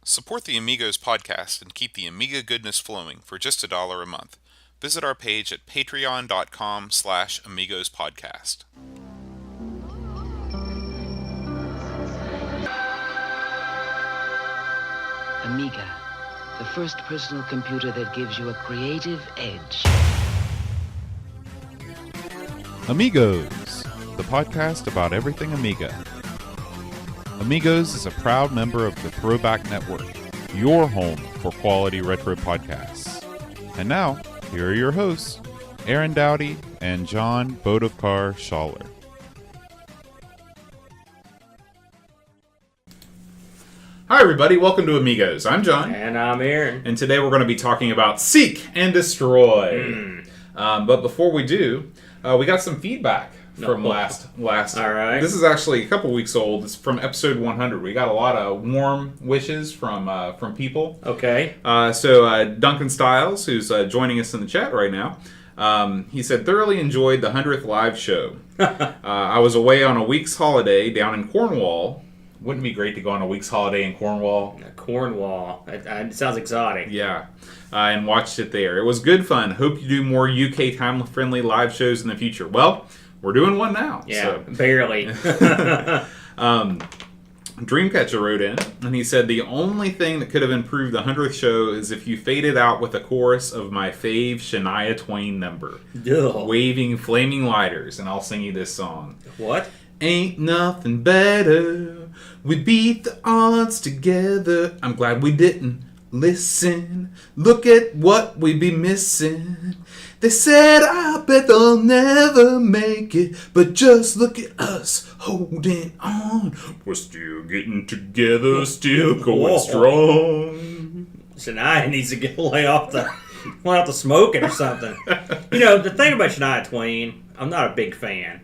Support the Amigos podcast and keep the Amiga goodness flowing for just $1 a month. Visit our page at patreon.com/AmigosPodcast. Amiga, the first personal computer that gives you a creative edge. Amigos, the podcast about everything Amiga. Amigos is a proud member of the Throwback Network, your home for quality retro podcasts. And now, here are your hosts, Aaron Dowdy and John Bodovkar Schaller. Hi everybody, welcome to Amigos. I'm John. And I'm Aaron. And today we're going to be talking about Seek and Destroy. But before we do, we got some feedback from last. All right. This is actually a couple weeks old. It's from episode 100. We got a lot of warm wishes from people. Okay. So Duncan Stiles, who's joining us in the chat right now, he said, thoroughly enjoyed the 100th live show. I was away on a week's holiday down in Cornwall. Wouldn't it be great to go on a week's holiday in Cornwall? Cornwall. It sounds exotic. Yeah. And watched it there. It was good fun. Hope you do more UK time-friendly live shows in the future. Well, we're doing one now. Yeah, so. barely. Dreamcatcher wrote in, and he said, the only thing that could have improved the 100th show is if you faded out with a chorus of my fave Shania Twain number. Ugh. Waving flaming lighters, and I'll sing you this song. What? Ain't nothing better. We beat the odds together. I'm glad we didn't listen. Look at what we be missing. They said, I bet they'll never make it. But just look at us holding on. We're still getting together, still going strong. Shania needs to lay off the smoking or something. You know, the thing about Shania Twain, I'm not a big fan.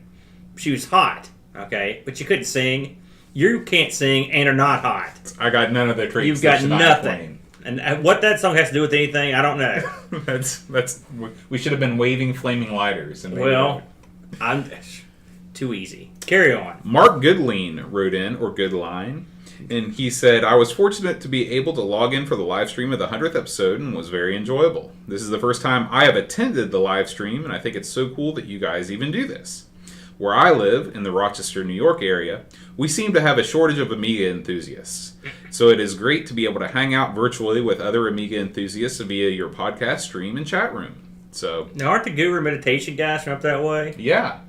She was hot, okay? But she couldn't sing. You can't sing and are not hot. I got none of the traits. You've got of Shania nothing. Twain. And what that song has to do with anything, I don't know. that's we should have been waving flaming lighters. And I'm too easy. Carry on. Mark Goodline wrote in, or Goodline, and he said, I was fortunate to be able to log in for the live stream of the 100th episode and was very enjoyable. This is the first time I have attended the live stream, and I think it's so cool that you guys even do this. Where I live, in the Rochester, New York area, we seem to have a shortage of Amiga enthusiasts. So it is great to be able to hang out virtually with other Amiga enthusiasts via your podcast stream and chat room. So now, aren't the Guru Meditation guys from up that way? Yeah.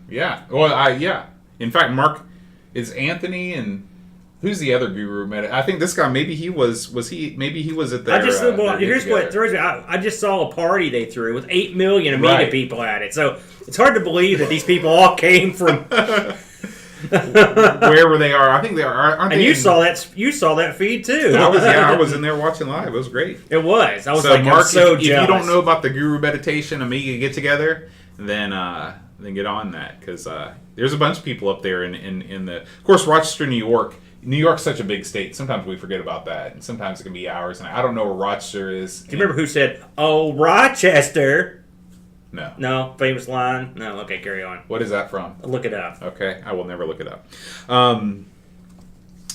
Well, yeah. In fact, Mark, is Anthony and who's the other Guru I think this guy, maybe he was at their... Here's what throws me. I just saw a party they threw with 8 million Amiga people at it. So it's hard to believe that these people all came from... wherever they are. I think they are. Aren't and they you saw that feed too. I was in there watching live. It was great. It was. I was so like, Mark, I'm so if jealous. you don't know about the Guru Meditation Amiga get together, then get on that, because there's a bunch of people up there in the. Of course, Rochester, New York. New York's such a big state. Sometimes we forget about that, and sometimes it can be hours. And I don't know where Rochester is. Do you remember who said, "Oh, Rochester"? No. No? Famous line? No. Okay, carry on. What is that from? Look it up. Okay, I will never look it up.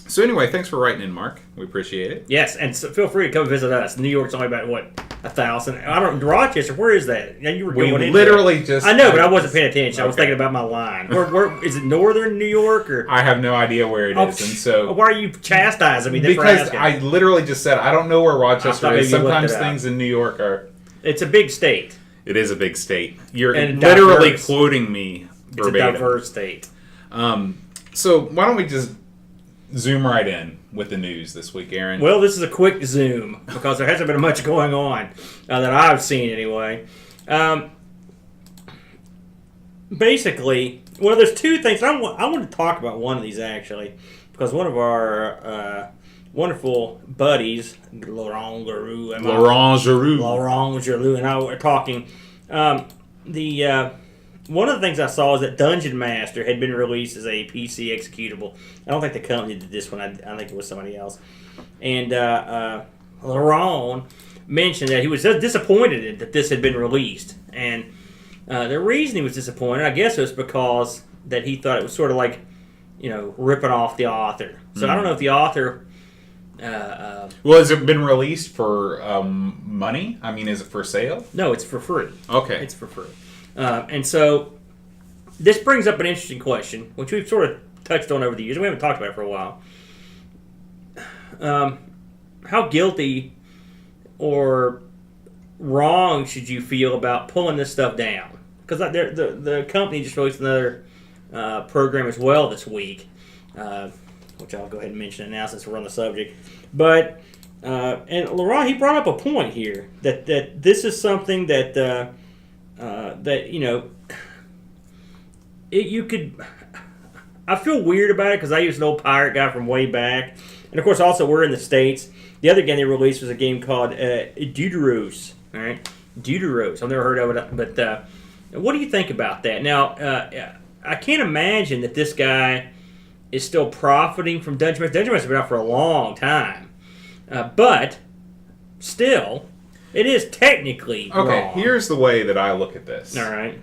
So anyway, thanks for writing in, Mark. We appreciate it. Yes, and so feel free to come visit us. New York's only about, 1,000? I don't... Rochester, where is that? You were going in literally there. just... I know, but I wasn't paying attention. I was Okay. thinking about my line. Where is it, northern New York? Or I have no idea where it is, and so... Why are you chastising me? Because I literally just said, I don't know where Rochester is. maybe you looked Sometimes it up. things in New York are... It's a big state. It is a big state. You're And literally diverse. quoting me verbatim. It's a diverse state. So why don't we just zoom right in with the news this week, Aaron? Well, this is a quick zoom because there hasn't been much going on that I've seen anyway. Basically, there's two things. I want to talk about one of these actually, because one of our wonderful buddies, Laurent Giroux, and I were talking. One of the things I saw is that Dungeon Master had been released as a PC executable. I don't think the company did this one. I think it was somebody else. And Laurent mentioned that he was disappointed that this had been released. And the reason he was disappointed, I guess, was because that he thought it was sort of like, ripping off the author. So I don't know if the author Well, has it been released for money? I mean, is it for sale? No, it's for free. Okay. It's for free. And so this brings up an interesting question, which we've sort of touched on over the years. We haven't talked about it for a while. How guilty or wrong should you feel about pulling this stuff down? Because the company just released another program as well this week, which I'll go ahead and mention now since we're on the subject. But and Laurent, he brought up a point here that this is something that that you could. I feel weird about it because I use an old pirate guy from way back, and of course also we're in the States. The other game they released was a game called Deuteros. All right, Deuteros. I've never heard of it, but what do you think about that? Now, I can't imagine that this guy is still profiting from Dungeon Master. Dungeon Master has been out for a long time, but still, it is technically wrong. Here's the way that I look at this. All right.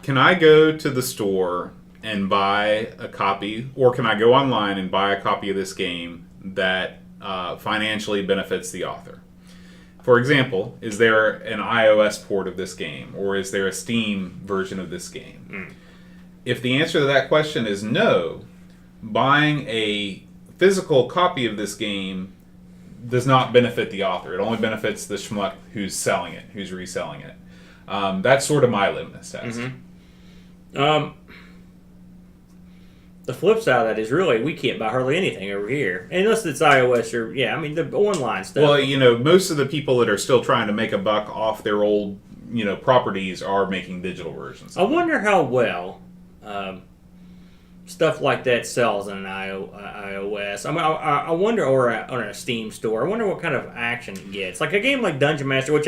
Can I go to the store and buy a copy, or can I go online and buy a copy of this game that financially benefits the author? For example, is there an iOS port of this game, or is there a Steam version of this game? If the answer to that question is no, buying a physical copy of this game does not benefit the author. It only benefits the schmuck who's selling it, who's reselling it. That's sort of my litmus test. The flip side of that is really we can't buy hardly anything over here, unless it's iOS or the online stuff. Well, most of the people that are still trying to make a buck off their old properties are making digital versions. I wonder how well stuff like that sells on an iOS. I wonder, or on a Steam store. I wonder what kind of action it gets. Like a game like Dungeon Master, which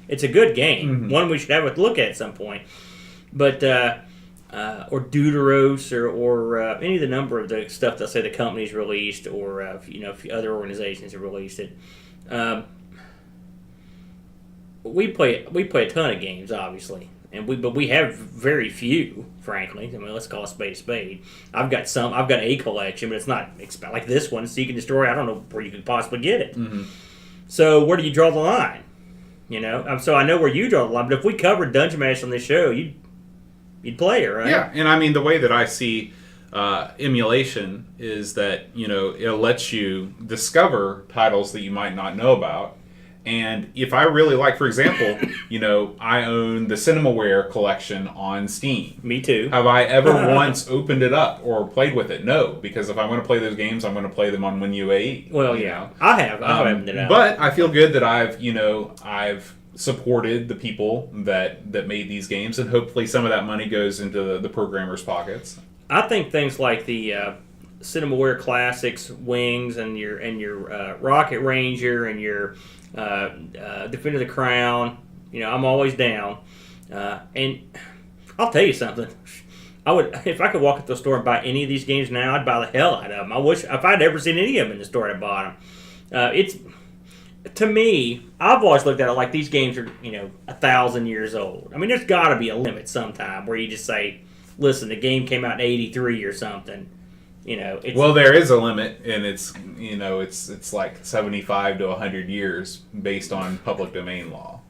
it's a good game, one we should have a look at some point. But or Deuteros or any of the number of the stuff that say the company's released, or if other organizations have released it. We play a ton of games, obviously, but we have very few, frankly. I mean, let's call a spade. I've got a collection, but it's not like this one, Seek and Destroy. I don't know where you could possibly get it. So where do you draw the line? So I know where you draw the line, but if we covered Dungeon Master on this show, you'd play it, right? Yeah, and I mean, the way that I see emulation is that, it lets you discover titles that you might not know about. And if I really like, for example, I own the Cinemaware collection on Steam. Me too. Have I ever once opened it up or played with it? No, because if I'm going to play those games, I'm going to play them on WinUAE. Well, yeah, I have. I haven't it out. But I feel good that I've supported the people that made these games, and hopefully some of that money goes into the programmers' pockets. I think things like the Cinemaware Classics Wings and your Rocket Ranger and your Defender of the Crown, I'm always down. And I'll tell you something. I would, if I could walk into the store and buy any of these games now, I'd buy the hell out of them. I wish if I'd ever seen any of them in the store, I'd bought them. To me, I've always looked at it like these games are, 1,000 years old. I mean, there's got to be a limit sometime where you just say, listen, the game came out in '83 or something. Well, there is a limit, and it's like 75 to 100 years based on public domain law.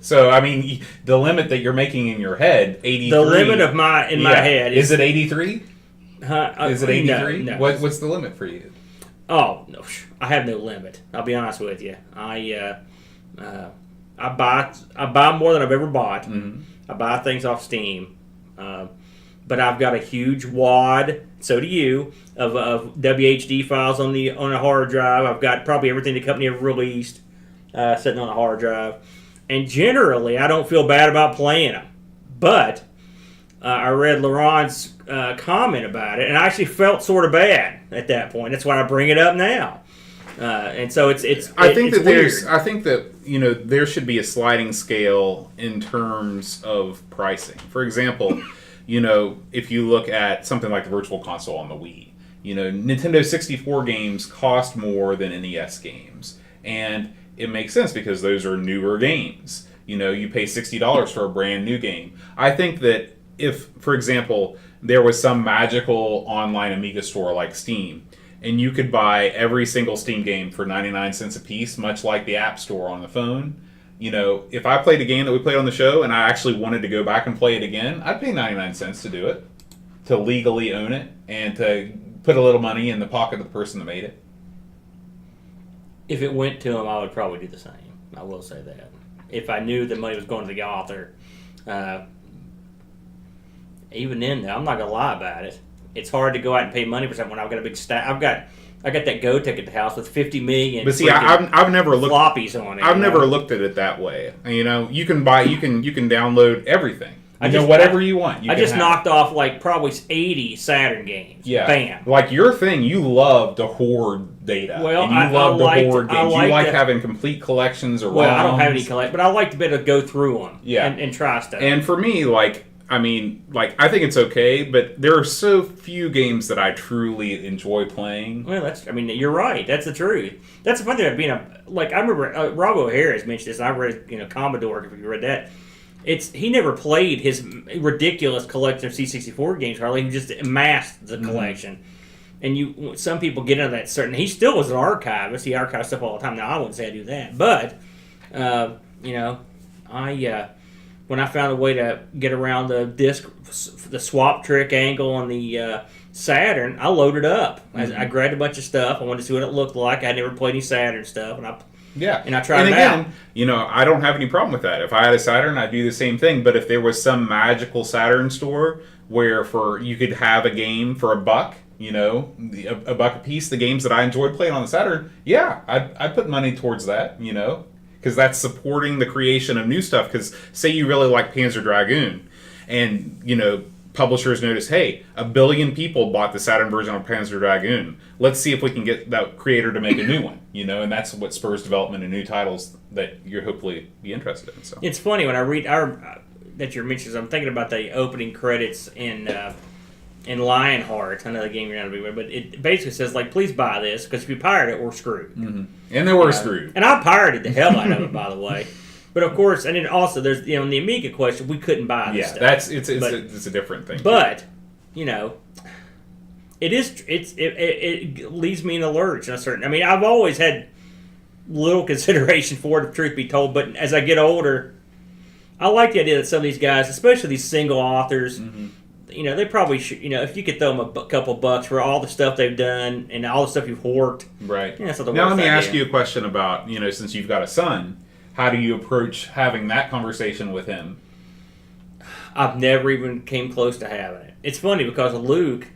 So, I mean, the limit that you're making in your head, 83. The limit of my head is it 83? Is it 83? No. What's the limit for you? Oh no, I have no limit. I'll be honest with you. I buy more than I've ever bought. I buy things off Steam, but I've got a huge wad. So do you of WHD files on a hard drive. I've got probably everything the company ever released sitting on a hard drive, and generally I don't feel bad about playing them. But I read Laurent's comment about it, and I actually felt sort of bad at that point. That's why I bring it up now. And so it's I think that there should be a sliding scale in terms of pricing. For example, if you look at something like the Virtual Console on the Wii, Nintendo 64 games cost more than NES games, and it makes sense because those are newer games. You pay $60 for a brand new game. I think that if, for example, there was some magical online Amiga store like Steam, and you could buy every single Steam game for 99 cents a piece, much like the App Store on the phone. You know, if I played a game that we played on the show and I actually wanted to go back and play it again, I'd pay 99 cents to do it, to legally own it, and to put a little money in the pocket of the person that made it. If it went to him, I would probably do the same. I will say that. If I knew the money was going to the author, even then, I'm not going to lie about it. It's hard to go out and pay money for something when I've got a big stack. I got that Go Tech at the house with 50 million. But see, I've never looked floppies on it. I've never looked at it that way. You know, you can download everything. Whatever you want. I just knocked off like probably 80 Saturn games. Yeah, bam. Like your thing, you love to hoard data. Well, and you love to hoard games. You like to, having complete collections or well, ROMs. I don't have any but I like to be able to go through them. Yeah. and try stuff. And for me, I think it's okay, but there are so few games that I truly enjoy playing. Well, you're right. That's the truth. That's the fun thing about being I remember Rob O'Hare has mentioned this, and I read, Commodore, if you read that. He never played his ridiculous collection of C64 games, hardly. He just amassed the collection. And some people get into that certain. He still was an archivist. He archives stuff all the time. Now, I wouldn't say I do that. But, when I found a way to get around the swap trick angle on the Saturn, I loaded up. I grabbed a bunch of stuff. I wanted to see what it looked like. I had never played any Saturn stuff, and I tried it out. I don't have any problem with that. If I had a Saturn, I'd do the same thing. But if there was some magical Saturn store where you could have a game for $1, a buck a piece, the games that I enjoyed playing on the Saturn, I'd put money towards that, because that's supporting the creation of new stuff. Because say you really like Panzer Dragoon, and publishers notice, hey, 1 billion people bought the Saturn version of Panzer Dragoon. Let's see if we can get that creator to make a new one, and that's what spurs development of new titles that you're hopefully be interested in. So it's funny when I read that you're mentioning. I'm thinking about the opening credits in Lionheart. I know the game you're not going to be with, but it basically says please buy this, because if you pirate it, we're screwed. Mm-hmm. And they were screwed. And I pirated the hell out of it, by the way. But of course, and then also there's in the Amiga question, we couldn't buy this stuff. It's a different thing. But it leaves me in a lurch in a certain. I've always had little consideration for it, if truth be told. But as I get older, I like the idea that some of these guys, especially these single authors, they probably should. If you could throw them a couple bucks for all the stuff they've done and all the stuff you've hoarded, right? That's not the now worst let me idea. ask you a question about since you've got a son. How do you approach having that conversation with him? I've never even came close to having it. It's funny because Luke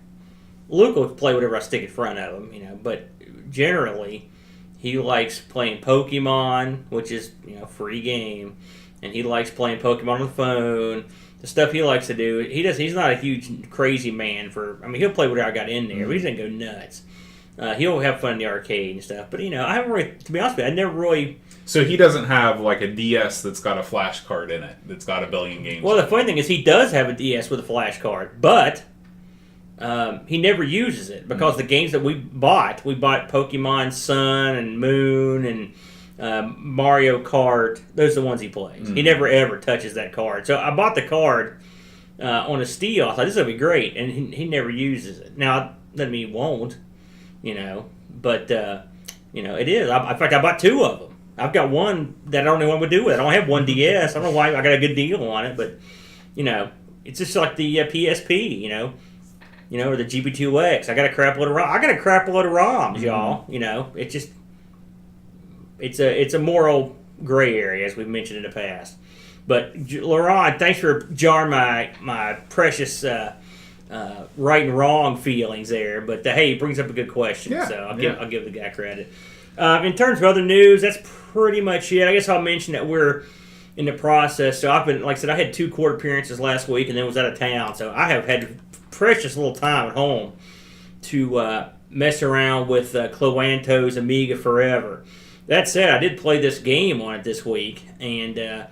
will play whatever I stick in front of him, but generally he likes playing Pokemon, which is, free game, and he likes playing Pokemon on the phone. The stuff he likes to do, he's not a huge crazy man he'll play whatever I got in there, but he doesn't go nuts. He'll have fun in the arcade and stuff, but I haven't really, to be honest with you, I never really. So he doesn't have a DS that's got a flash card in it that's got 1 billion games. Well, the funny thing is he does have a DS with a flash card, but he never uses it because the games that we bought Pokemon Sun and Moon and Mario Kart. Those are the ones he plays. He never ever touches that card. So I bought the card on a steal. I thought this would be great, and he never uses it. Now, that mean he won't, but it is. In fact, I bought 2 of them. I've got one that I don't know what to do with. I don't have one DS. I don't know why. I got a good deal on it, but it's just like the PSP, or the GP2X. I got a crap load of ROMs, y'all. It's just it's a moral gray area, as we've mentioned in the past. But Laurent, thanks for jarring my precious right and wrong feelings there. But hey, it brings up a good question, so I'll give the guy credit. In terms of other news, that's pretty much it. I guess I'll mention that we're in the process. So I've been, like I said, I had 2 court appearances last week and then was out of town. So I have had precious little time at home to mess around with Cloanto's Amiga Forever. That said, I did play this game on it this week, and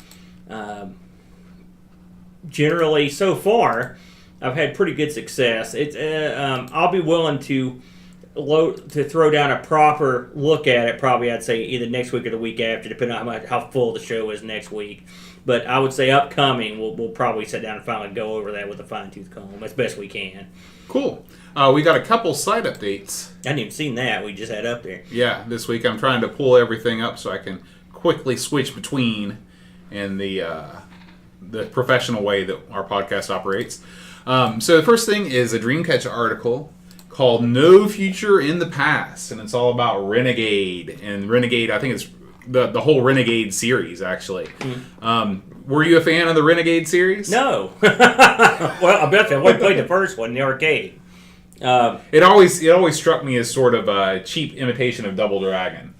generally, so far, I've had pretty good success. I'll be willing to to throw down a proper look at it, probably I'd say either next week or the week after, depending on how full the show is next week. But I would say upcoming, we'll probably sit down and finally go over that with a fine-tooth comb as best we can. Cool. We got a couple site updates. I hadn't even seen that. We just had up there. Yeah, this week I'm trying to pull everything up so I can quickly switch between in the professional way that our podcast operates. So the first thing is a Dreamcatcher article called No Future in the Past, and it's all about Renegade. And Renegade, I think it's the whole Renegade series, actually. Were you a fan of the Renegade series? No. Well, I bet I only played the first one in the arcade. It always struck me as sort of a cheap imitation of Double Dragon.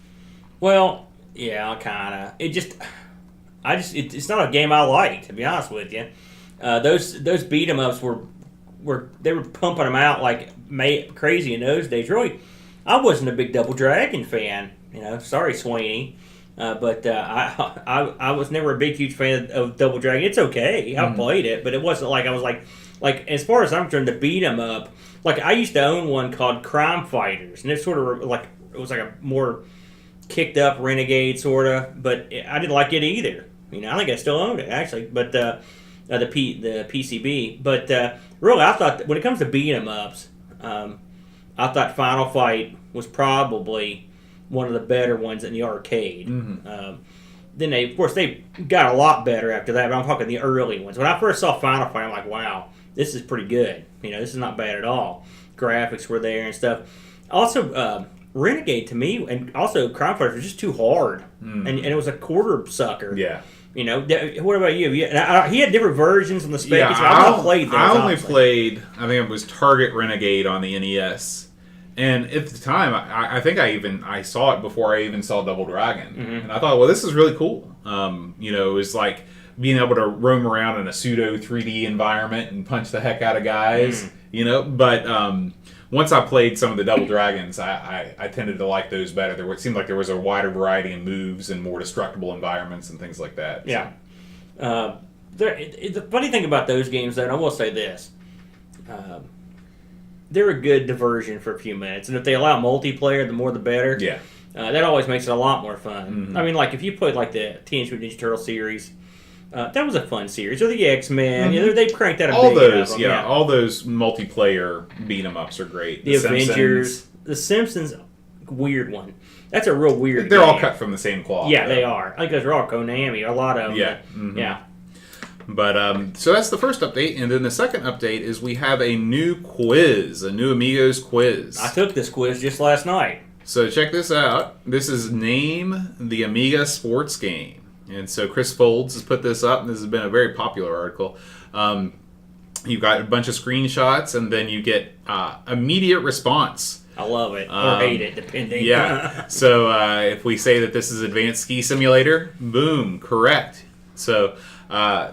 Well, yeah, kind of. It's not a game I like, to be honest with you. Those beat 'em ups were pumping them out like crazy in those days. Really, I wasn't a big Double Dragon fan. Sorry, Sweeney, but I was never a big huge fan of Double Dragon. It's okay, I played it, but it wasn't like I was like as far as I'm concerned, to beat 'em up. Like I used to own one called Crime Fighters, and it's sort of like it was like a more kicked up Renegade sort of, but I didn't like it either. I think I still own it actually, but the PCB. But really, I thought that when it comes to beat 'em ups, I thought Final Fight was probably one of the better ones in the arcade. Then they got a lot better after that. But I'm talking the early ones. When I first saw Final Fight, I'm like, wow, this is pretty good. This is not bad at all. Graphics were there and stuff. Also, Renegade to me, and also Crime Fighters, was just too hard, and it was a quarter sucker. Yeah. What about you? He had different versions on the spec. Yeah, I played those. I only played, I think it was Target Renegade on the NES. And at the time, I think I saw it before I even saw Double Dragon. And I thought, well, this is really cool. It was like being able to roam around in a pseudo 3D environment and punch the heck out of guys. But once I played some of the Double Dragons, I tended to like those better. It seemed like there was a wider variety of moves and more destructible environments and things like that. Yeah. The funny thing about those games, though, and I will say this, they're a good diversion for a few minutes. And if they allow multiplayer, the more the better. Yeah. That always makes it a lot more fun. I mean, like, if you played, like, the Teenage Mutant Ninja Turtle series, that was a fun series. Or the X-Men. They cranked out a all big those, of them. all those multiplayer beat-em-ups are great. The Avengers. The Simpsons, weird one. That's a real weird They're game. all cut from the same cloth. Yeah, they are. I think those are all Konami. A lot of them. Yeah. Yeah. But, so that's the first update. And then the second update is we have a new quiz. A new Amigos quiz. I took this quiz just last night. So check this out. This is Name the Amiga Sports Game. And so Chris Folds has put this up, and this has been a very popular article. You've got a bunch of screenshots, and then you get immediate response. I love it, or hate it, depending. Yeah. So if we say that this is Advanced Ski Simulator, boom, correct. So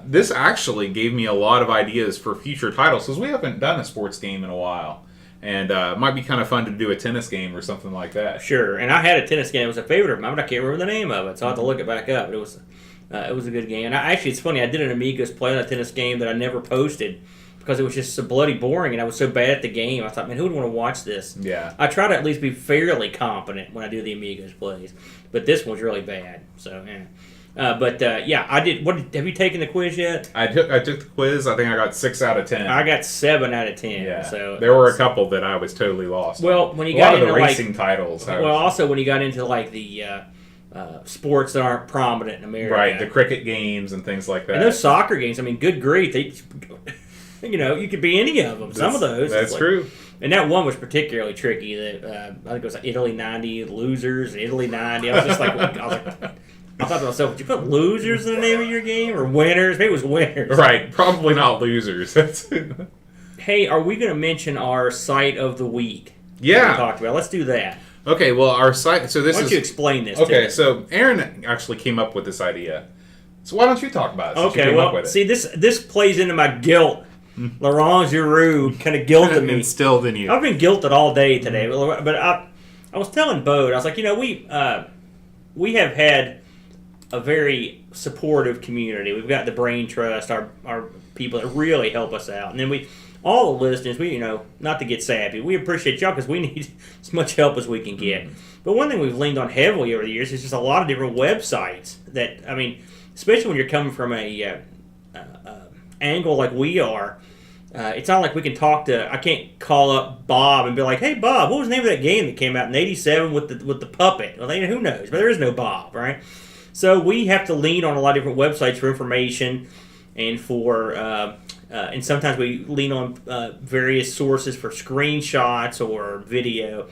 this actually gave me a lot of ideas for future titles, because we haven't done a sports game in a while. And it might be kind of fun to do a tennis game or something like that. Sure, and I had a tennis game. It was a favorite of mine, but I can't remember the name of it, so I'll have to look it back up. But it was a good game. And actually, it's funny, I did an Amigos play on a tennis game that I never posted because it was just so bloody boring, and I was so bad at the game. I thought, man, who would want to watch this? Yeah. I try to at least be fairly competent when I do the Amigos plays, but this one's really bad. So, yeah. Yeah, I did. Have you taken the quiz yet? I took the quiz. I think I got 6 out of 10. I got 7 out of 10. Yeah. So there were a couple that I was totally lost. Well, when you a got lot of into the racing titles. Also when you got into like the sports that aren't prominent in America, right? The cricket games and things like that. And those soccer games. I mean, good grief, you could be any of them. Some of those. That's true. And that one was particularly tricky. That I think it was like Italy '90 losers, Italy '90. I was just like. I thought to myself, did you put losers in the name of your game or winners? Maybe it was winners. Right, probably not losers. Hey, are we going to mention our site of the week? Yeah. We talked about. Let's do that. Okay, well, our site. So this Why don't is. you explain this? Okay, to so Aaron actually came up with this idea. So why don't you talk about it? Since you Okay, came up well, with it? see, this plays into my guilt. Laurent Giroux kind of guilted me. Instilled in you. I've been guilted all day today, but I was telling Bode, I was like, we have had a very supportive community. We've got the Brain Trust, our people that really help us out, and then we all the listeners, we not to get sappy, we appreciate y'all because we need as much help as we can get. But one thing we've leaned on heavily over the years is just a lot of different websites that, especially when you're coming from a angle like we are. It's not like we can I can't call up Bob and be like, hey, Bob, what was the name of that game that came out in 87 with the puppet? Well, who knows? But there is no Bob, right? So we have to lean on a lot of different websites for information and and sometimes we lean on various sources for screenshots or video.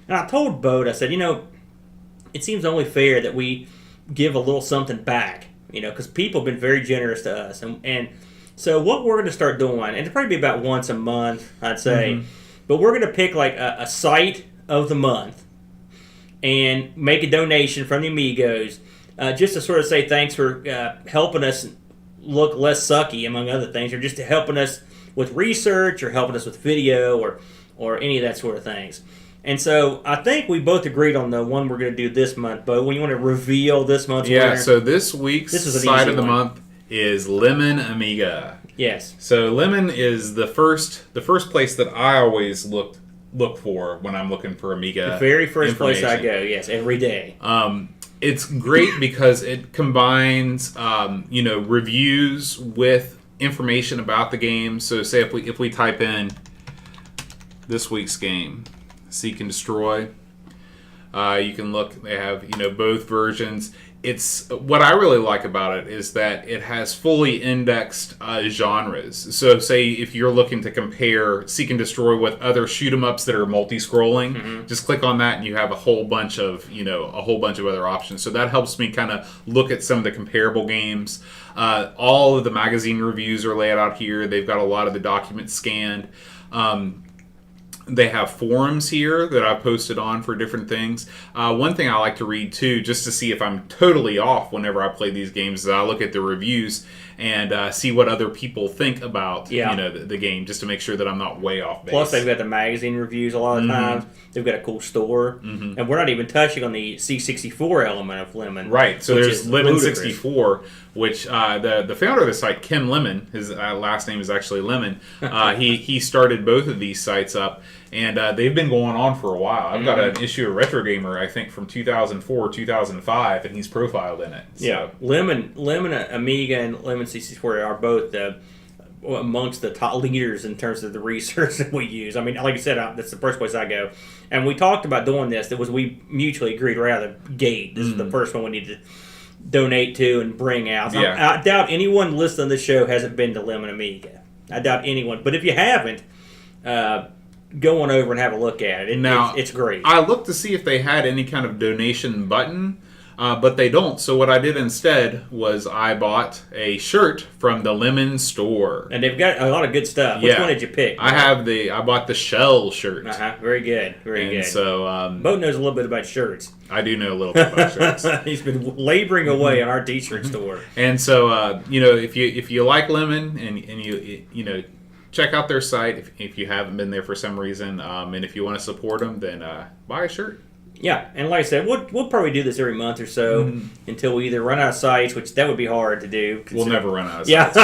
And I told Bode, I said, it seems only fair that we give a little something back, because people have been very generous to us. And so what we're going to start doing, and it'll probably be about once a month, I'd say, but we're going to pick like a site of the month and make a donation from the Amigos, just to sort of say thanks for helping us look less sucky, among other things, or just to helping us with research or helping us with video or any of that sort of things. And so I think we both agreed on the one we're going to do this month, Bo. When you want to reveal this month's winner? So this week's site of the month is Lemon Amiga. Yes. So Lemon is the first place that I always look for when I'm looking for Amiga. The very first place I go, yes, every day. It's great because it combines reviews with information about the game. So say if we type in this week's game, Seek and Destroy, you can look. They have both versions. It's what I really like about it is that it has fully indexed genres. So, say if you're looking to compare Seek and Destroy with other shoot 'em ups that are multi-scrolling, just click on that and you have a whole bunch of other options. So that helps me kind of look at some of the comparable games. All of the magazine reviews are laid out here. They've got a lot of the documents scanned. They have forums here that I've posted on for different things. One thing I like to read, too, just to see if I'm totally off whenever I play these games, is I look at the reviews and see what other people think about the game, just to make sure that I'm not way off base. Plus, they've got the magazine reviews a lot of times. They've got a cool store. And we're not even touching on the C64 element of Lemon. Right, so there's Lemon 64, which the founder of the site, Ken Lemon, his last name is actually Lemon, he started both of these sites up. And they've been going on for a while. I've got an issue of Retro Gamer, I think, from 2004, 2005, and he's profiled in it. So. Yeah, Lemon Amiga and Lemon 64 are both amongst the top leaders in terms of the research that we use. Like I said, that's the first place I go. And we talked about doing this. We mutually agreed right out of the gate. This is the first one we need to donate to and bring out. Yeah. I doubt anyone listening to the show hasn't been to Lemon Amiga. I doubt anyone. But if you haven't, go on over and have a look at it. It's great. I looked to see if they had any kind of donation button, but they don't. So what I did instead was I bought a shirt from the Lemon store. And they've got a lot of good stuff. Which one did you pick? I bought the Shell shirt. Very good. Very good. So Bo knows a little bit about shirts. I do know a little bit about shirts. He's been laboring away on our t-shirt store. And so if you like Lemon and you check out their site if you haven't been there for some reason, and if you want to support them, then buy a shirt. Yeah, and like I said, we'll probably do this every month or so until we either run out of sites, which that would be hard to do. We'll never run out of sites.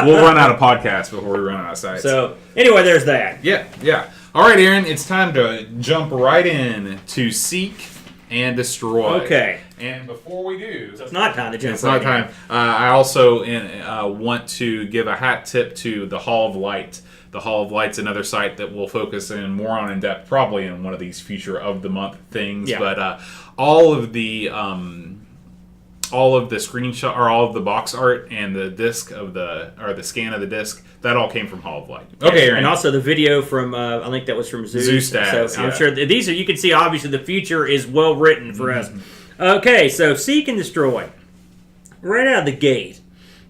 We'll run out of podcasts before we run out of sites. So anyway, there's that. Yeah. All right, Aaron, it's time to jump right in to Seek and Destroy. Okay. And before we do... So it's not time to jump It's not time. I also want to give a hat tip to the Hall of Light. The Hall of Light's another site that we'll focus in more on in depth, probably in one of these future of the month things. Yeah. But all of the screenshot or all of the box art and the disc of the scan of the disc, that all came from Hall of Light. Okay, Aaron. And also the video from I think that was from Zoostats. So I'm sure these are, you can see obviously the future is well written for us. Okay, so Seek and Destroy. Right out of the gate,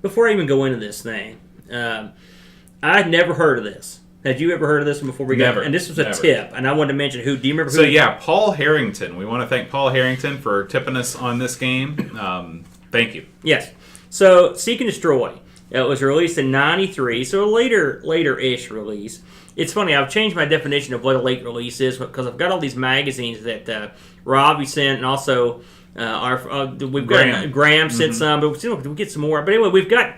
before I even go into this thing, I'd never heard of this. Had you ever heard of this one before we got? Never. And this was a tip, and I wanted to mention who. Do you remember who? So yeah, Paul Harrington. We want to thank Paul Harrington for tipping us on this game. Thank you. Yes. So Seek and Destroy. It was released in '93, so a later-ish release. It's funny. I've changed my definition of what a late release is because I've got all these magazines that Robbie sent, and also we've got Graham sent some, but we get some more. But anyway, we've got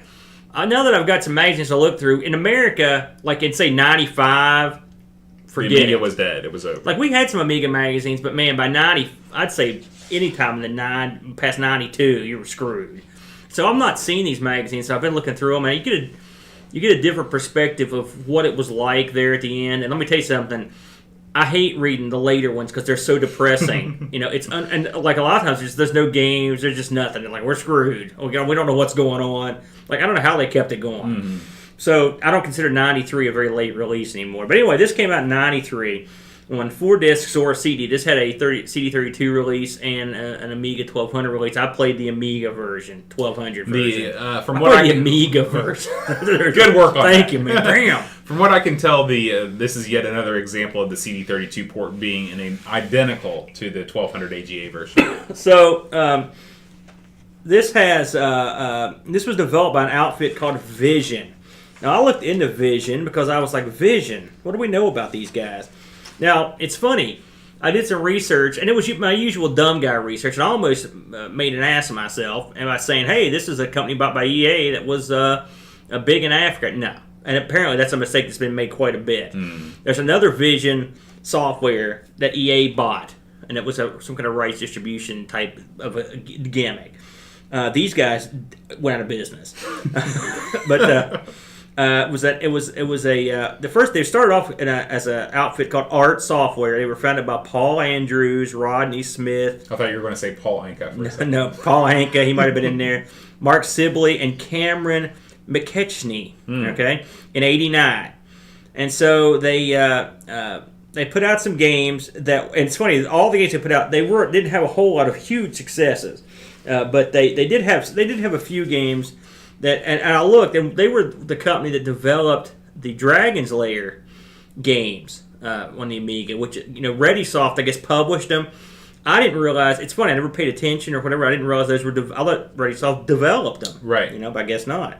Now that I've got some magazines to look through, in America, like in, say, 95, forget the Amiga it. was dead. It was over. Like, we had some Amiga magazines, but man, by 90, I'd say anytime in the past 92, you were screwed. So I'm not seeing these magazines, so I've been looking through them, and you get a different perspective of what it was like there at the end. And let me tell you something. I hate reading the later ones because they're so depressing. It's and like a lot of times there's no games, there's just nothing. They're like, we're screwed. We don't know what's going on. Like, I don't know how they kept it going. Mm-hmm. So I don't consider 93 a very late release anymore. But anyway, this came out in 93 on 4 discs or a CD. This had a CD32 release and an Amiga 1200 release. I played the Amiga version, 1200 version. From what I the can, Amiga version. good work on Thank that. you, man. Damn. From what I can tell, this is yet another example of the CD32 port being identical to the 1200 AGA version. So this was developed by an outfit called Vision. Now I looked into Vision because I was like, Vision, what do we know about these guys? Now it's funny. I did some research, and it was my usual dumb guy research, and I almost made an ass of myself by saying, hey, this is a company bought by EA that was big in Africa. No. And apparently that's a mistake that's been made quite a bit. There's another Vision software that EA bought, and it was some kind of rights distribution type of a gimmick. These guys went out of business. But the first they started off as an outfit called Art Software. They were founded by Paul Andrews, Rodney Smith. I thought you were going to say Paul Anka for a second. No, Paul Anka, he might have been in there. Mark Sibley and Cameron McKechnie, okay, in '89, and so they put out some games that. And it's funny, all the games they put out, didn't have a whole lot of huge successes, but they did have a few games that. And I looked, and they were the company that developed the Dragon's Lair games on the Amiga, which ReadySoft, I guess, published them. I didn't realize. It's funny. I never paid attention or whatever. I didn't realize those were. I thought ReadySoft developed them. Right. But I guess not.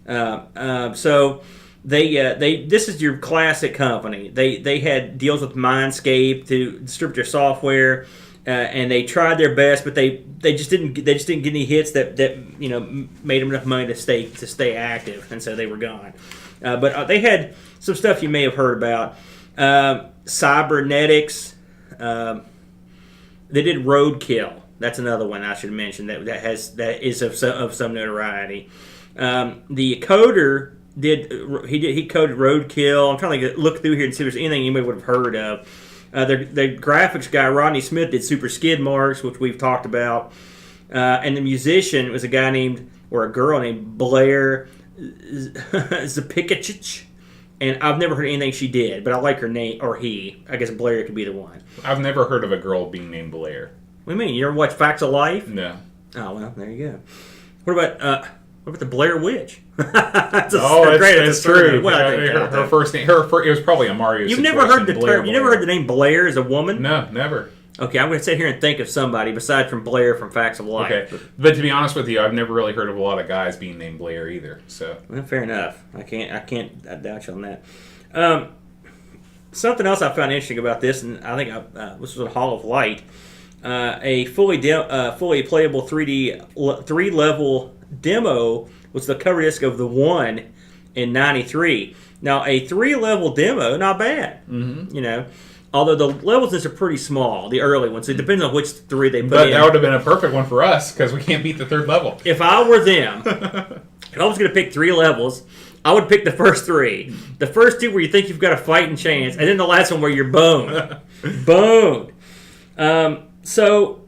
So they this is your classic company. They had deals with Mindscape to distribute their software, and they tried their best, but they just didn't get any hits that made them enough money to stay active, and so they were gone. But they had some stuff you may have heard about. Cybernetics. They did Roadkill. That's another one I should mention that is of some notoriety. The coder he coded Roadkill. I'm trying to look through here and see if there's anything anybody would have heard of. The graphics guy Rodney Smith did Super Skid Marks, which we've talked about, and the musician was a girl named Blair Zapikachich, and I've never heard anything she did, but I like her name, or he. I guess Blair could be the one. I've never heard of a girl being named Blair. What do you mean? You ever watch Facts of Life? No. Oh well, there you go. What about the Blair Witch? That's true. Well, her first name. It was probably a Mario. You've never heard the term. You never heard the name Blair as a woman? No, never. Okay, I'm going to sit here and think of somebody besides from Blair from Facts of Life. Okay, but to be honest with you, I've never really heard of a lot of guys being named Blair either. So, well, fair enough. I can't doubt you on that. Something else I found interesting about this, and I think this was a Hall of Light. A fully playable 3-level demo was the cover disc of the One in '93. Now, a 3-level demo, not bad. Mm-hmm. Although the levels in this are pretty small, the early ones. It depends on which 3 they put in. But that would have been a perfect one for us because we can't beat the 3rd level. If I were them, if I was going to pick 3 levels, I would pick the first 3. The first 2 where you think you've got a fighting chance, and then the last one where you're boned. Boned. So,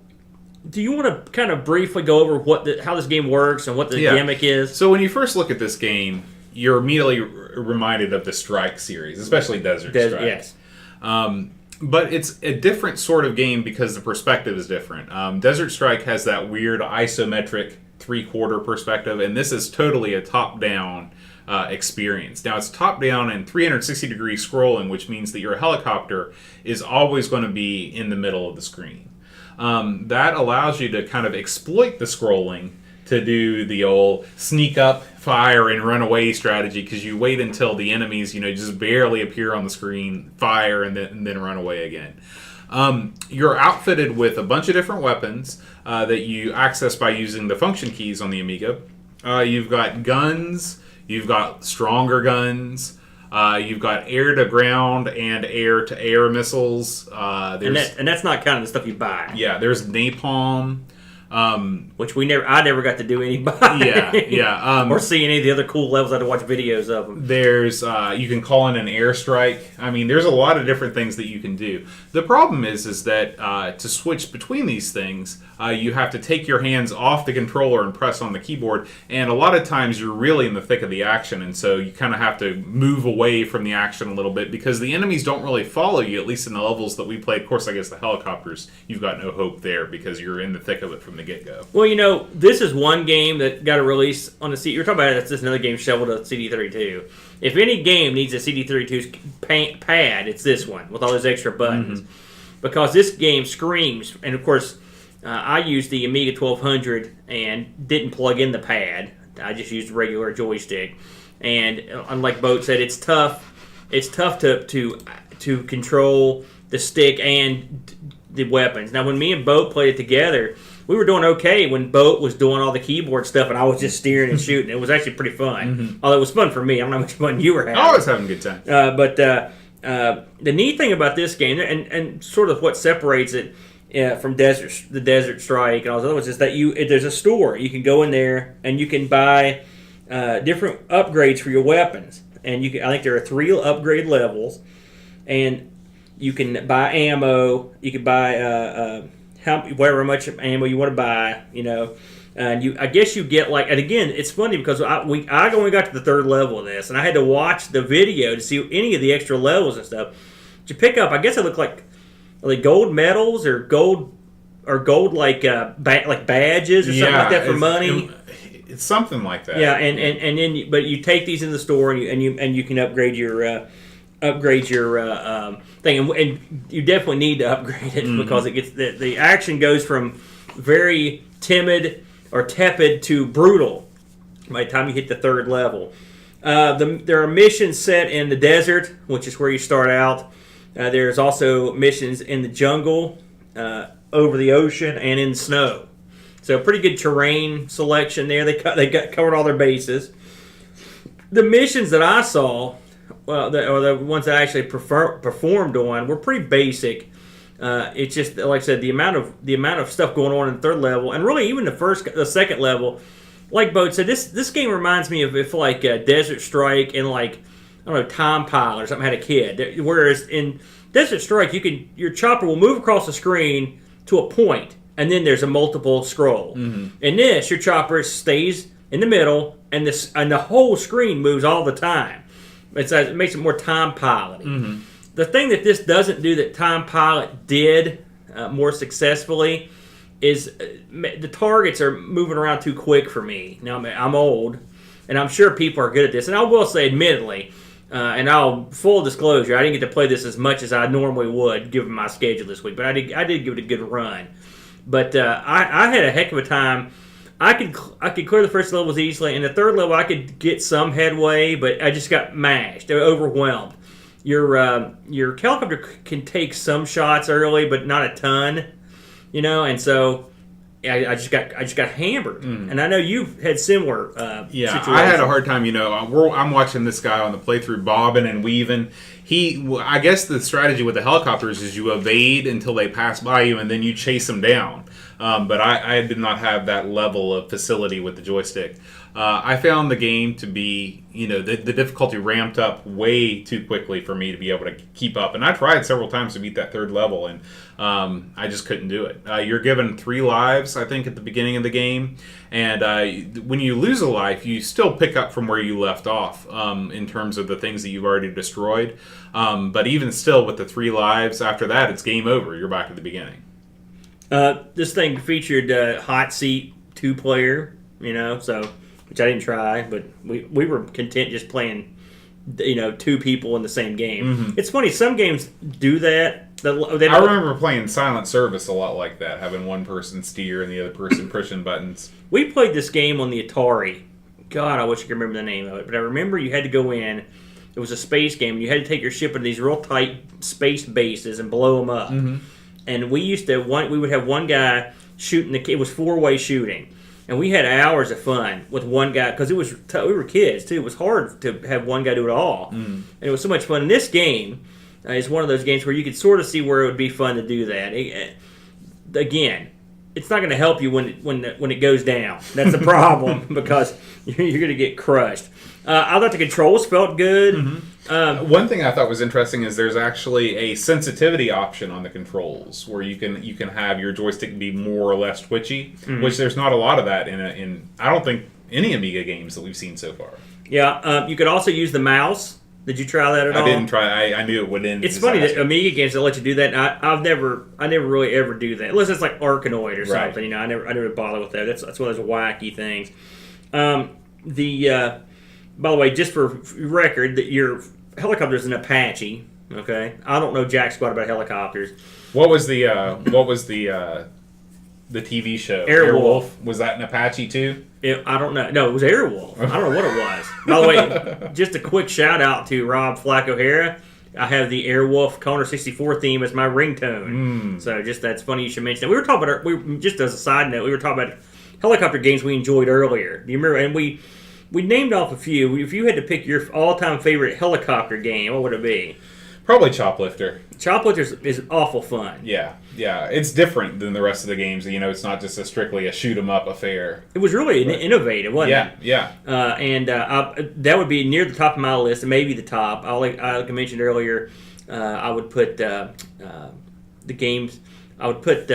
do you want to kind of briefly go over how this game works and what the gimmick is? So when you first look at this game, you're immediately reminded of the Strike series, especially Desert Strike. Yes. But it's a different sort of game because the perspective is different. Desert Strike has that weird isometric 3/4 perspective, and this is totally a top-down experience. Now, it's top-down and 360-degree scrolling, which means that your helicopter is always going to be in the middle of the screen. That allows you to kind of exploit the scrolling to do the old sneak up, fire, and run away strategy because you wait until the enemies, just barely appear on the screen, fire, and then run away again. You're outfitted with a bunch of different weapons that you access by using the function keys on the Amiga. You've got guns. You've got stronger guns. You've got air-to-ground and air-to-air missiles. And that's not kind of the stuff you buy. Yeah, there's napalm. Which I never got to do any buying. Yeah. Or see any of the other cool levels. I had to watch videos of them. There's, you can call in an airstrike. I mean, there's a lot of different things that you can do. The problem is that to switch between these things, you have to take your hands off the controller and press on the keyboard. And a lot of times you're really in the thick of the action, and so you kind of have to move away from the action a little bit because the enemies don't really follow you, at least in the levels that we played. Of course, I guess the helicopters, you've got no hope there because you're in the thick of it from the get-go. Well, this is one game that got a release on the CD. You're talking about that's just another game shoveled to CD32. If any game needs a CD32 pad, it's this one with all those extra buttons. Because this game screams, and of course, I used the Amiga 1200 and didn't plug in the pad. I just used a regular joystick. And unlike Boat said, it's tough. It's tough to control the stick and the weapons. Now, when me and Boat played it together, we were doing okay when Boat was doing all the keyboard stuff and I was just steering and shooting. It was actually pretty fun. Although it was fun for me. I don't know how much fun you were having. I was having a good time. But the neat thing about this game, and sort of what separates it from the Desert Strike and all those other ones, is that there's a store. You can go in there and you can buy different upgrades for your weapons. And I think there are 3 upgrade levels. And you can buy ammo. You can buy however much ammo you want to buy, and I guess you get and again, it's funny because I only got to the 3rd level of this, and I had to watch the video to see any of the extra levels and stuff. But you pick up, I guess it looked like gold medals or gold badges or something like that for money. It's something like that. Yeah, and then but you take these in the store and you can upgrade your thing, and you definitely need to upgrade it because it gets the action goes from very timid or tepid to brutal by the time you hit the 3rd level. There are missions set in the desert, which is where you start out. There's also missions in the jungle, over the ocean, and in snow. So pretty good terrain selection there. They covered all their bases. The missions that I saw, the ones that I actually performed on, were pretty basic. It's just like I said, the amount of stuff going on in the 3rd level, and really even the 2nd level. Like Boat said, this game reminds me of if Desert Strike and I don't know, Time Pilot or something had a kid. Whereas in Desert Strike, your chopper will move across the screen to a point, and then there's a multiple scroll. In this, your chopper stays in the middle, and the whole screen moves all the time. It makes it more Time Pilot-y. The thing that this doesn't do that Time Pilot did more successfully is the targets are moving around too quick for me. Now, I'm old, and I'm sure people are good at this. And I will say, admittedly, full disclosure, I didn't get to play this as much as I normally would, given my schedule this week. But I did give it a good run. But I had a heck of a time. I could clear the first levels easily. In the 3rd level, I could get some headway, but I just got mashed. overwhelmed. Your helicopter can take some shots early, but not a ton, and so I just got hammered. And I know you've had similar situations. I had a hard time. I'm watching this guy on the playthrough bobbing and weaving. I guess the strategy with the helicopters is you evade until they pass by you, and then you chase them down. But I did not have that level of facility with the joystick. I found the game to be, the difficulty ramped up way too quickly for me to be able to keep up. And I tried several times to beat that 3rd level, and I just couldn't do it. You're given 3 lives, I think, at the beginning of the game. And when you lose a life, you still pick up from where you left off in terms of the things that you've already destroyed. But even still, with the 3 lives, after that, it's game over. You're back at the beginning. This thing featured hot seat 2-player, which I didn't try, but we were content just playing, 2 people in the same game. It's funny, some games do that. I remember playing Silent Service a lot like that, having one person steer and the other person pushing buttons. We played this game on the Atari. God, I wish I could remember the name of it, but I remember you had to go in. It was a space game, and you had to take your ship into these real tight space bases and blow them up. And we would have one guy shooting it was 4-way shooting. And we had hours of fun with one guy because we were kids too. It was hard to have one guy do it all, and it was so much fun. And this game is one of those games where you could sort of see where it would be fun to do that. Again, it's not going to help you when it goes down. That's the problem because you're going to get crushed. I thought the controls felt good. Mm-hmm. One thing I thought was interesting is there's actually a sensitivity option on the controls where you can have your joystick be more or less twitchy, which there's not a lot of that in I don't think any Amiga games that we've seen so far. Yeah, you could also use the mouse. Did you try that at all? I didn't try. I knew it would end. It's funny that Amiga games that let you do that. I never really ever do that unless it's like Arkanoid or something. You know, I never bother with that. That's one of those wacky things. By the way, just for record, that your helicopter's an Apache. Okay, I don't know jack squat about helicopters. What was the TV show? Airwolf. Was that an Apache too? I don't know. No, it was Airwolf. I don't know what it was. By the way, just a quick shout out to Rob Flack O'Hara. I have the Airwolf Counter 64 theme as my ringtone. So just that's funny you should mention that. We were talking about just as a side note, we were talking about helicopter games we enjoyed earlier. Do you remember? And we named off a few. If you had to pick your all-time favorite helicopter game, what would it be? Probably Choplifter. Choplifter is awful fun. Yeah. It's different than the rest of the games. You know, it's not just strictly a shoot 'em up affair. It was really innovative, wasn't it? Yeah. That would be near the top of my list, and maybe the top. Like I mentioned earlier, I would put the games. I would put.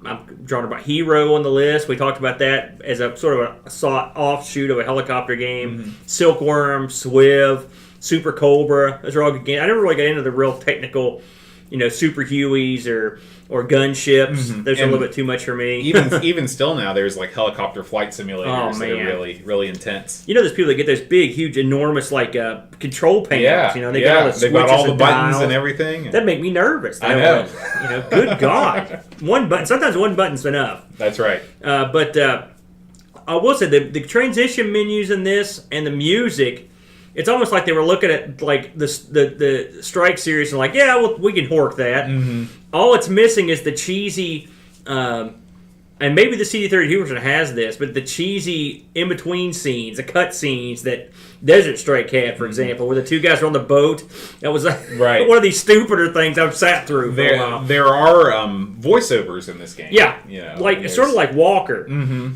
I'm drawing about Hero on the list. We talked about that as a sort of a offshoot of a helicopter game. Silkworm, Swiv, Super Cobra. Those are all good games. I never really got into the real technical, Super Hueys or gunships. Those are a little bit too much for me. even still now, there's like helicopter flight simulators that are really, really intense. There's people that get those big, huge, enormous control panels. They got all the switches, they've got all the buttons dials and everything. That make me nervous. I know. Good God, one button. Sometimes one button's enough. That's right. But I will say the transition menus in this and the music. It's almost like they were looking at like the Strike series and like, we can hork that. All it's missing is the cheesy, and maybe the CD32 version has this, but the cheesy in between scenes, the cut scenes that Desert Strike had, for example, where the two guys were on the boat. That was one of these stupider things I've sat through. For a while. There are voiceovers in this game. Yeah, sort of like Walker.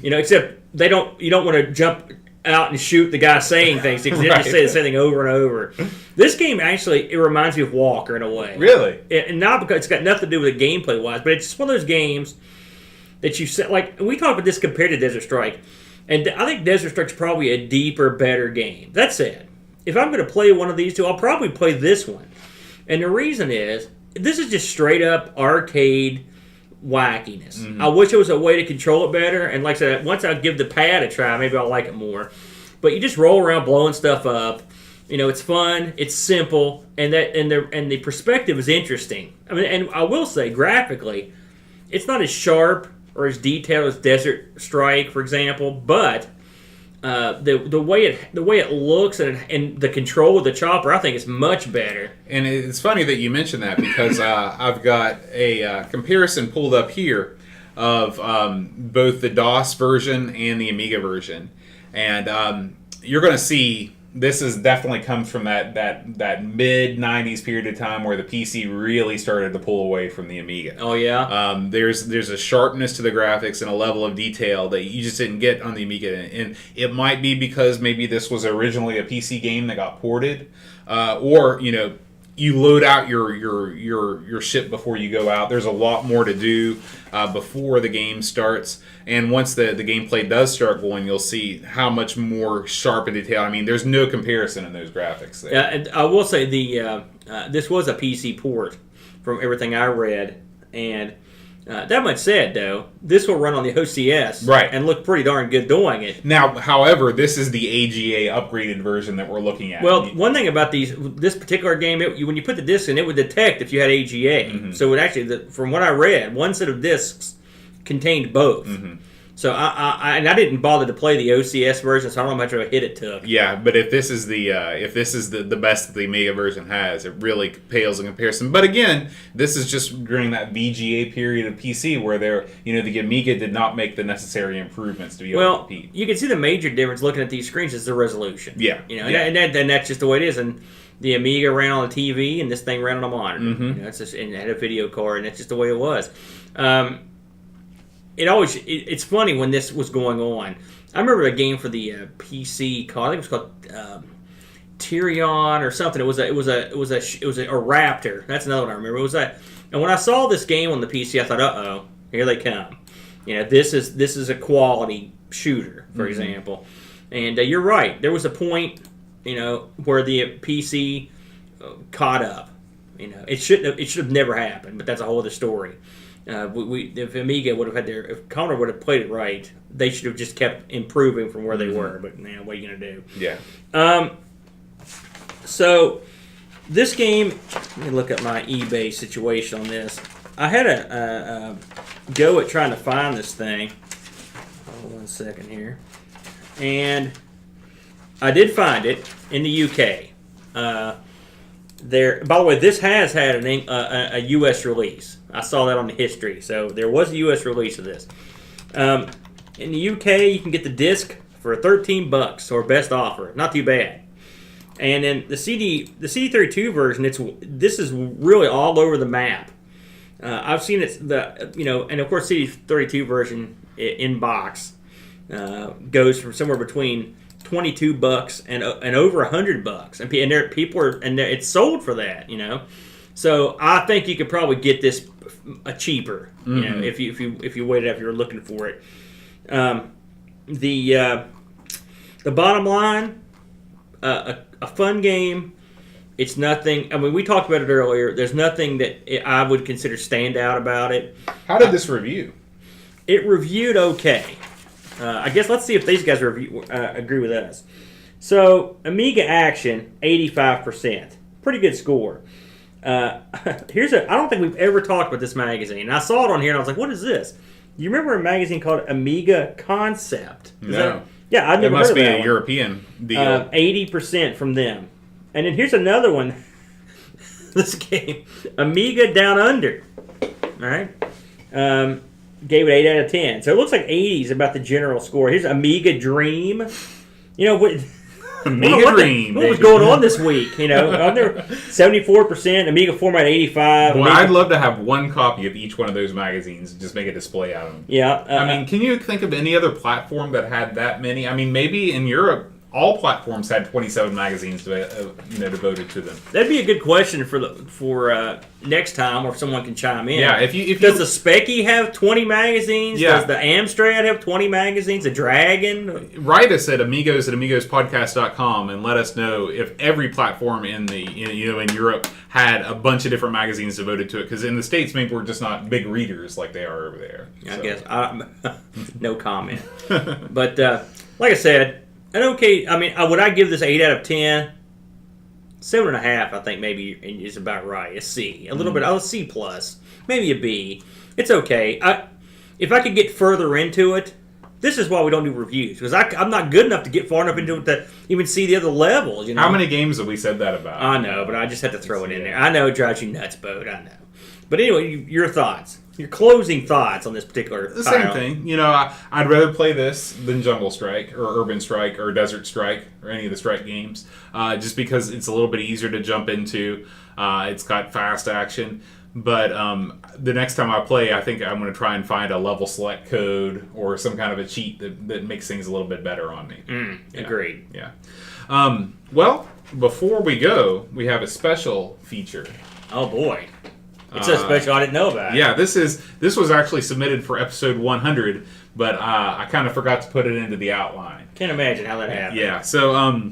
Except you don't want to jump out and shoot the guy saying things because they just say the same thing over and over. This game actually, it reminds me of Walker in a way. Really? And not because it's got nothing to do with it gameplay wise, but it's just one of those games that you set, like, we talk about this compared to Desert Strike, and I think Desert Strike's probably a deeper, better game. That said, if I'm going to play one of these two, I'll probably play this one. And the reason is, this is just straight up arcade wackiness. I wish there was a way to control it better, and like I said, once I give the pad a try, maybe I'll like it more. But you just roll around blowing stuff up. It's fun, it's simple, and the perspective is interesting. I mean, and I will say, graphically, it's not as sharp or as detailed as Desert Strike, for example, but the way it looks and the control of the chopper, I think, is much better. And it's funny that you mentioned that because I've got a comparison pulled up here of both the DOS version and the Amiga version, and you're going to see this is definitely comes from that mid '90s period of time where the PC really started to pull away from the Amiga. Oh yeah. There's a sharpness to the graphics and a level of detail that you just didn't get on the Amiga, and it might be because maybe this was originally a PC game that got ported, or you load out your ship before you go out. There's a lot more to do before the game starts. And once the gameplay does start going, you'll see how much more sharp and detailed. I mean, there's no comparison in those graphics there. And I will say this was a PC port from everything I read. And that much said, though, this will run on the OCS and look pretty darn good doing it. Now, however, this is the AGA upgraded version that we're looking at. Well, one thing about this particular game, when you put the disc in, it would detect if you had AGA. So it actually, from what I read, one set of discs contained both. So I didn't bother to play the OCS version, so I don't know how much of a hit it took. Yeah, but if this is the best that the Amiga version has, it really pales in comparison. But again, this is just during that VGA period of PC where the Amiga did not make the necessary improvements to be able to compete. You can see the major difference looking at these screens is the resolution. Yeah, and that's just the way it is. And the Amiga ran on the TV, and this thing ran on a monitor. Mm-hmm. It's just, and it had a video card, and that's just the way it was. It's funny when this was going on. I remember a game for the PC called, I think it was called Tyrion or something. It was a Raptor. That's another one I remember. It was that. And when I saw this game on the PC, I thought, uh-oh, here they come. This is a quality shooter, for example. And you're right. There was a point, where the PC caught up. It should have never happened, but that's a whole other story. If Amiga would have if Commodore would have played it right, they should have just kept improving from where they were. But what are you gonna do? Yeah. So this game, let me look at my eBay situation on this. I had a go at trying to find this thing. Hold on 1 second here, and I did find it in the UK. By the way, this has had a U.S. release. I saw that on the history, so there was a U.S. release of this. In the UK, you can get the disc for $13 or best offer. Not too bad. And then the CD32 version, this is really all over the map. I've seen it, and of course, CD32 version in box goes from somewhere between $22 and over $100, and people are, and it's sold for that, So I think you could probably get this cheaper, if you waited if you were looking for it. The bottom line, a fun game. It's nothing. I mean, we talked about it earlier. There's nothing that I would consider standout about it. How did this review? It reviewed okay. I guess let's see if these guys agree with us. So, Amiga Action, 85%. Pretty good score. I don't think we've ever talked about this magazine. And I saw it on here and I was like, what is this? You remember a magazine called Amiga Concept? No. I've never heard of that. It must be a European deal. 80% from them. And then here's another one. This game, Amiga Down Under. All right. Gave it 8 out of 10. So it looks like 80 is about the general score. Here's Amiga Dream. What? Amiga Dream. What was going on this week? Under 74%, Amiga Format 85. Boy, I'd love to have one copy of each one of those magazines and just make a display out of them. Yeah. Can you think of any other platform that had that many? Maybe in Europe, all platforms had 27 magazines devoted to them. That'd be a good question for next time, or if someone can chime in. Yeah, does the Specky have 20 magazines? Yeah. Does the Amstrad have 20 magazines? The Dragon? Write us at Amigos at amigospodcast.com and let us know if every platform in Europe had a bunch of different magazines devoted to it. Because in the States, maybe we're just not big readers like they are over there. I guess no comment. But like I said. Would I give this 8 out of 10? 7.5, I think maybe is about right. A C, a little bit. A C plus, maybe a B. It's okay. If I could get further into it, this is why we don't do reviews, because I'm not good enough to get far enough into it to even see the other levels. How many games have we said that about? I know, but I just had to throw it in there. I know it drives you nuts, Bode. I know. But anyway, your thoughts. Your closing thoughts on this particular The title. same thing. I'd rather play this than Jungle Strike or Urban Strike or Desert Strike or any of the Strike games, just because it's a little bit easier to jump into. It's got fast action. But the next time I play, I think I'm going to try and find a level select code or some kind of a cheat that makes things a little bit better on me. Agreed. Yeah. Well, before we go, we have a special feature. Oh, boy. It's so special I didn't know about it. Yeah, this was actually submitted for episode 100, but I kind of forgot to put it into the outline. Can't imagine how that happened. Yeah, so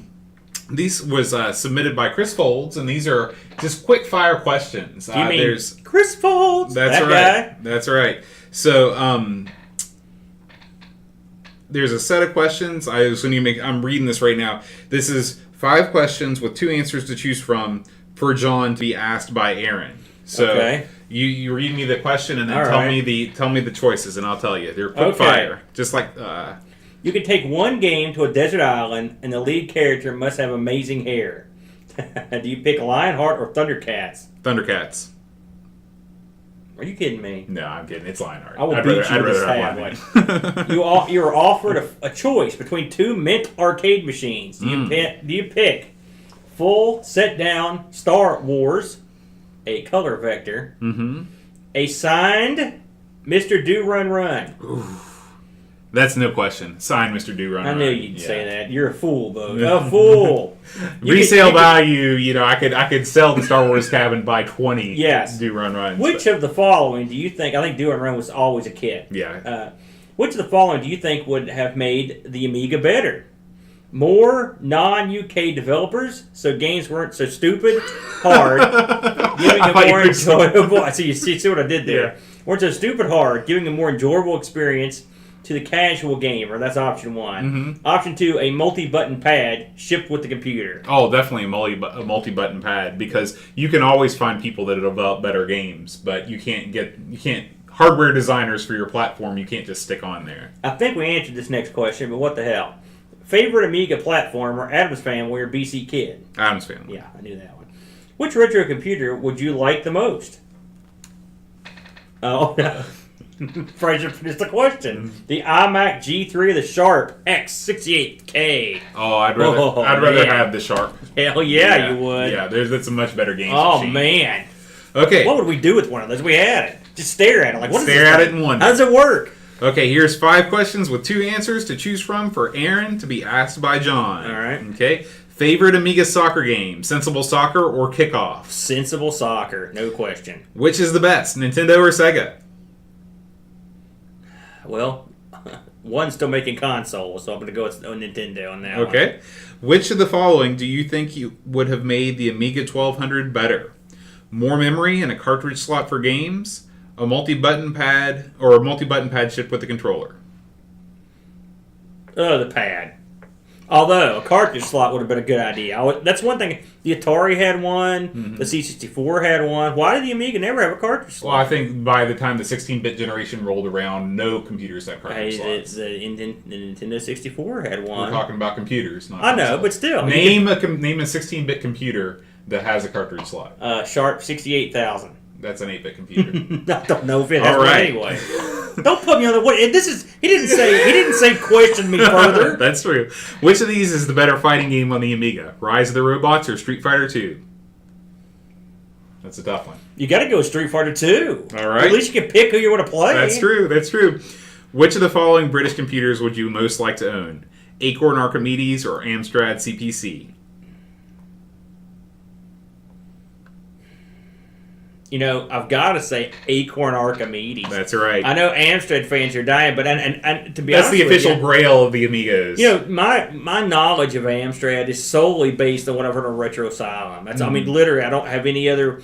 these was submitted by Chris Folds, and these are just quick fire questions. You mean Chris Folds? That's that right. Guy? That's right. So there's a set of questions. I'm reading this right now. This is 5 questions with 2 answers to choose from for John to be asked by Aaron. So Okay. you read me the question and then All tell right. me the choices, and I'll tell you. They're quick Okay. fire, just like You can take one game to a desert island, and the lead character must have amazing hair. Do you pick Lionheart or Thundercats? Thundercats. Are you kidding me? No, I'm kidding. It's Lionheart. I will beat you with this tablet. You are offered a choice between two mint arcade machines. Do you pick full set down Star Wars, a color vector, a signed Mr. Do Run Run? That's no question. Sign Mr. Do Run I Run. knew you'd say that. You're a fool, Bo. A fool. Resale value, I could sell the Star Wars cabin by 20 Yes. Do Run Runs. Which of the following do you think? I think Do Run Run was always a kid. Yeah. Which of the following do you think would have made the Amiga better? More non-UK developers, so games weren't so stupid, hard, giving a more enjoyable. So you see what I did there? Yeah. Weren't so stupid hard, giving a more enjoyable experience to the casual gamer. That's option one. Option two, a multi-button pad shipped with the computer. Oh, definitely a multi-button pad, because you can always find people that develop better games, but you can't hardware designers for your platform. You can't just stick on there. I think we answered this next question, but what the hell? Favorite Amiga platform or Adams Family or BC Kid? Adams Family. Yeah, I knew that one. Which retro computer would you like the most? Oh, Fraser finished the question. The iMac G3 or the Sharp X68K? Oh, I'd rather have the Sharp. Hell yeah, you would. Yeah, that's a much better game. Oh, machine. man. Okay. What would we do with one of those? We had it. Just stare at it. Like, what is Stare this at thing? it and wonder. How does it work? Okay, here's 5 questions with 2 answers to choose from for Aaron to be asked by John. All right. Okay. Favorite Amiga soccer game, Sensible Soccer or Kickoff? Sensible Soccer, no question. Which is the best, Nintendo or Sega? Well, one's still making consoles, so I'm going to go with Nintendo on that one. Okay. Which of the following do you think you would have made the Amiga 1200 better? More memory and a cartridge slot for games, a multi-button pad shipped with the controller? Oh, the pad. Although, a cartridge slot would have been a good idea. That's one thing. The Atari had one. The C64 had one. Why did the Amiga never have a cartridge slot? Well, I think by the time the 16-bit generation rolled around, no computers had cartridge slots. The Nintendo 64 had one. We're talking about computers, not I know, consoles. but still. Name a 16-bit computer that has a cartridge slot. Sharp 68,000. That's an 8-bit computer. I don't know if it has All one right. anyway. Don't put me on the way. He didn't say question me further. That's true. Which of these is the better fighting game on the Amiga? Rise of the Robots or Street Fighter 2? That's a tough one. You got to go Street Fighter 2. All right. At least you can pick who you want to play. That's true. That's true. Which of the following British computers would you most like to own? Acorn Archimedes or Amstrad CPC? You know, I've got to say Acorn Archimedes. That's right. I know Amstrad fans are dying, but and to be That's honest the with official you, grail of the Amigos. you know, my knowledge of Amstrad is solely based on what I've heard on Retro Asylum. That's I mean, literally, I don't have any other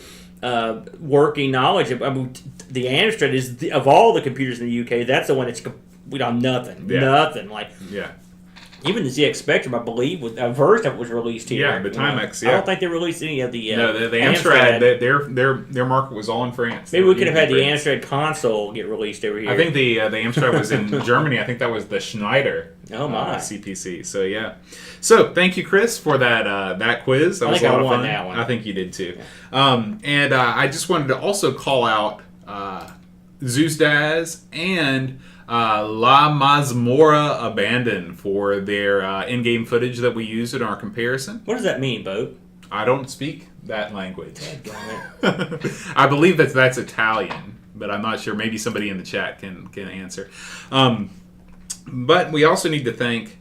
working knowledge of. I mean, the Amstrad is of all the computers in the UK. That's the one that's nothing, nothing like. Yeah. Even the ZX Spectrum, I believe, a version of it was released here. Yeah, the Timex, I don't think they released any of the. No, the Amstrad, their market was all in France. Maybe we could have had the Amstrad console get released over here. I think the Amstrad was in Germany. I think that was the Schneider. Oh my CPC. So yeah. So thank you, Chris, for that quiz. That was a lot of fun. That one. I think you did too. Yeah. And I just wanted to also call out Zeus Daz and La Mazmorra Abandoned for their in-game footage that we used in our comparison. What does that mean, Bo? I don't speak that language. Dadgummit. I believe that's Italian, but I'm not sure. Maybe somebody in the chat can answer. But we also need to thank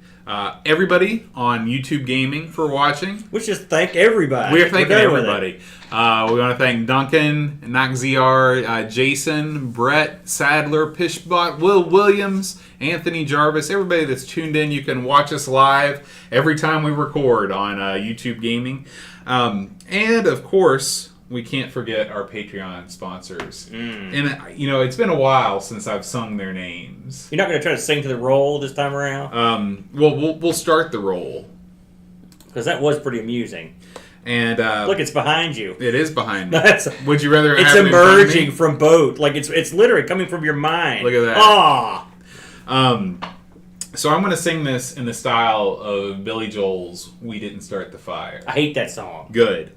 everybody on YouTube Gaming for watching. We should thank everybody. We're thanking everybody. We want to thank Duncan, Nakziar, Jason, Brett, Sadler, Pishbot, Will Williams, Anthony Jarvis, everybody that's tuned in. You can watch us live every time we record on YouTube Gaming. And, of course, we can't forget our Patreon sponsors. And, you know, it's been a while since I've sung their names. You're not going to try to sing to the roll this time around? Well, we'll start the roll. Because that was pretty amusing. And Look, it's behind you. it is behind me. That's Would you rather it's have it in front of emerging me? from both. Like it's literally coming from your mind. Look at that. Ah. So I'm going to sing this in the style of Billy Joel's "We Didn't Start the Fire." I hate that song. Good.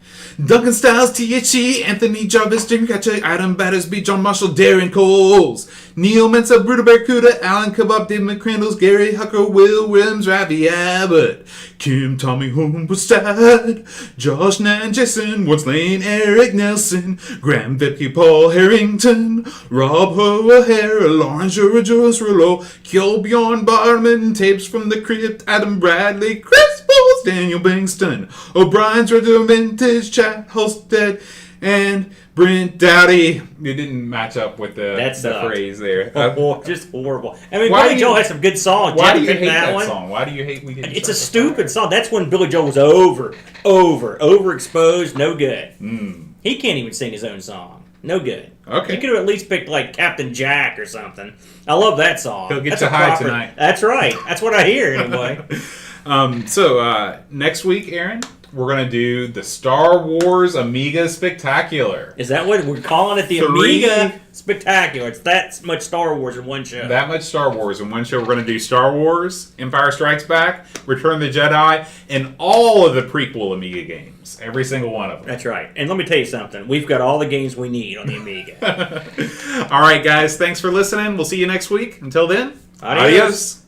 Duncan Styles, T.H.E., Anthony Jarvis, Jim Catcher, Adam Battersby, John Marshall, Darren Coles, Neil Mensa, Bruto Barracuda, Alan Kebab, Dave McCrandles, Gary Hucker, Will Williams, Ravi Abbott, Kim Tommy Homestead, Josh Nan, Jason Woods Lane, Eric Nelson, Graham Vipke, Paul Harrington, Rob O'Hare, Lawrence Joris Rouleau, Kjell Bjorn Barman, Tapes from the Crypt, Adam Bradley, Chris Bowles, Daniel Bingston, O'Brien's Retro Vintage, Chad Holstead, and Brent Dowdy. It didn't match up with the phrase there. Just horrible. I mean, Billy Joel has some good songs. Why do you hate that song? Why do you hate We Didn't It's a Start the Fire? stupid song. That's when Billy Joel was overexposed, no good. He can't even sing his own song. No good. Okay. You could have at least picked like Captain Jack or something. I love that song. He'll get That's you a high proper- tonight. That's right. That's what I hear anyway. So next week, Aaron, we're going to do the Star Wars Amiga Spectacular. Is that what we're calling it? The Amiga Spectacular. It's that much Star Wars in one show. That much Star Wars in one show. We're going to do Star Wars, Empire Strikes Back, Return of the Jedi, and all of the prequel Amiga games. Every single one of them. That's right. And let me tell you something. We've got all the games we need on the Amiga. All right, guys. Thanks for listening. We'll see you next week. Until then, Adios. adios.